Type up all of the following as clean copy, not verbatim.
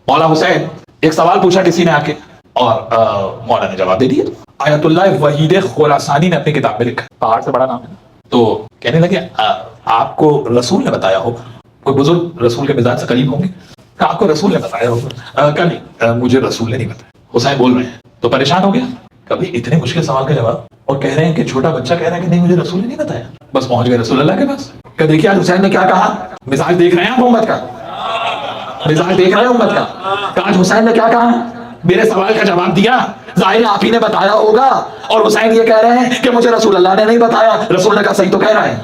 مولا حسین ایک سوال پوچھا کسی نے آ کے اور مولا نے جواب دے دیا. آیت اللہ وحید خراسانی نے اپنی کتاب میں لکھا, پہاڑ سے بڑا نام ہے. تو کہنے لگے آپ کو رسول نے بتایا ہوگا, کوئی بزرگ رسول کے مزاج سے قریب ہوں گے, آپ کو رسول نے بتایا ہوگا. کہ نہیں, مجھے رسول نے نہیں بتایا. حسین بول رہے ہیں تو پریشان ہو گیا. کبھی اتنے مشکل سوال کا جواب, اور کہہ رہے ہیں کہ چھوٹا بچہ کہہ رہا ہے کہ نہیں مجھے رسول نے نہیں بتایا. بس پہنچ گئے رسول اللہ کے پاس کہ دیکھیے آج حسین نے کیا کہا. مزاج دیکھ رہے ہیں آپ امت کا, مزاج دیکھ رہے ہیں امت کا کہ آج حسین نے کیا کہا. میرے سوال کا جواب دیا, ظاہر آپ ہی نے بتایا ہوگا, اور حسین یہ کہہ رہے ہیں کہ مجھے رسول اللہ نے نہیں بتایا. رسول نے کہا صحیح تو کہہ رہا ہے,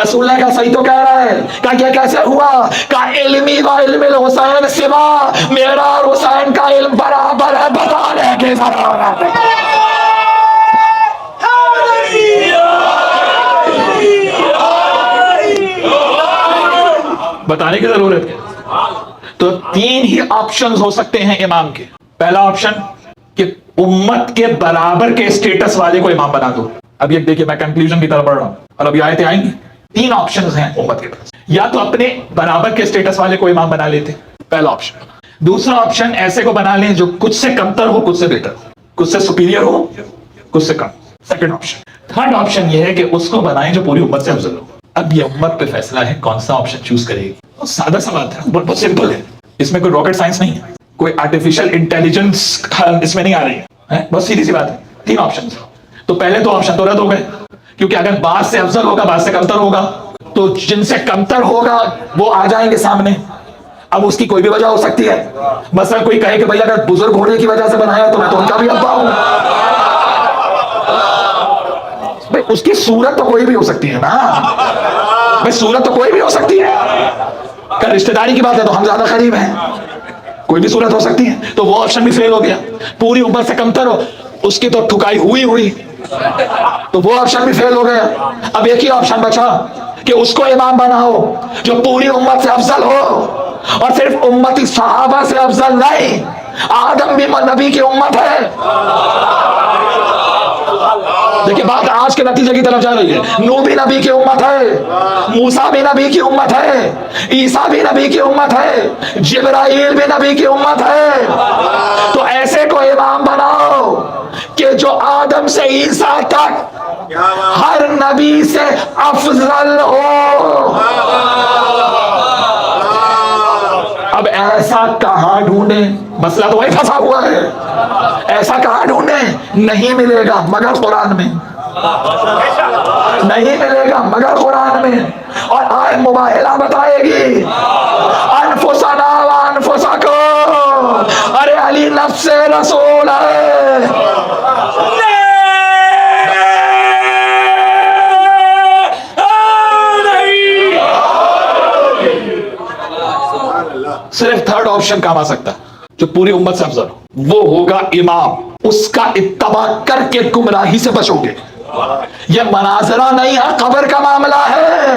رسول نے کہا صحیح تو کہہ رہا ہے. کہ یہ کیسے ہوا؟ کہ علمی و علم الحسین سوا, میرا اور حسین کا علم برابر ہے. بتانے کی ضرورت ہے, بتانے کی ضرورت ہے. تو تین ہی آپشنز ہو سکتے ہیں امام کے. پہلا آپشن کہ امت کے برابر کے اسٹیٹس والے کو امام بنا دو. اب یہ دیکھیے میں کنکلوژن کی طرف بڑھ رہا ہوں اور ابھی آیتیں آئیں گی. تین آپشنز ہیں امت کے پاس, یا تو اپنے برابر کے اسٹیٹس والے کو امام بنا لیتے, پہلا آپشن. دوسرا آپشن ایسے کو بنا لیں جو کچھ سے کمتر ہو, کچھ سے بہتر ہو, کچھ سے سپیریئر ہو, کچھ سے کم. Second option. تھرڈ آپشن یہ ہے کہ اس کو بنائیں جو پوری امت سے افضل ہو. اب یہ امت پہ فیصلہ ہے کون سا آپشن چوز کرے گی. بہت سادہ سا بات ہے, بہت سمپل ہے. اس میں کوئی راکٹ سائنس نہیں ہے, کوئی آرٹیفیشل انٹیلیجنس اس میں نہیں آ رہی ہے, بہت سیدھی سی بات ہے. تین آپشن. تو پہلے تو آپشن تو رد ہو گئے, کیونکہ اگر بعض سے افضل ہوگا بعض سے کمتر ہوگا تو جن سے کمتر ہوگا وہ آ جائیں گے سامنے. اب اس کی کوئی بھی وجہ ہو سکتی ہے. مثلا کوئی کہے کہ بھائی اگر بزرگ ہونے کی وجہ سے بنایا تو میں تو ان کا بھی ابا ہوں. بھائی اس کی صورت تو کوئی بھی ہو سکتی ہے نا, بھائی صورت تو کوئی بھی ہو سکتی ہے. کہ رشتہ داری کی بات ہے تو ہم زیادہ قریب ہیں, کوئی بھی صورت ہو سکتی ہے. تو وہ آپشن بھی فیل ہو گیا. پوری عمر سے کمتر ہو, اس کی تو ٹھکائی ہوئی, تو وہ آپشن بھی فیل ہو گیا. اب ایک ہی آپشن بچا کہ اس کو امام بناؤ جو پوری امت سے افضل ہو, اور صرف امتی صحابہ سے افضل نہیں, آدم بھی نبی کی امت ہے. دیکھیں بات آج کے نتیجے کی طرف جا رہی ہے. نوح بھی نبی کی امت ہے, موسیٰ بھی نبی کی امت ہے, عیسیٰ بھی نبی کی امت ہے, جبرائیل بھی نبی کی امت ہے. تو ایسے کو امام بناؤ کہ جو آدم سے عیسیٰ تک ہر نبی سے افضل ہو. اب ایسا کہاں ڈھونڈیں, مسئلہ تو وہی پھنسا ہوا ہے. ایسا کہاں ڈھونڈیں, نہیں ملے گا مگر قرآن میں, نہیں ملے گا مگر قرآن میں. اور آئے مباہلہ بتائے گی انفسنا و انفسکم, ارے علی نفس رسول ہے. صرف تھرڈ آپشن کام آ سکتا ہے جو پوری امت سے افضل ہو, وہ ہوگا امام. اس کا اتباع کر کے گمراہی سے بچو گے. یہ مناظرہ نہیں ہے, قبر کا معاملہ ہے.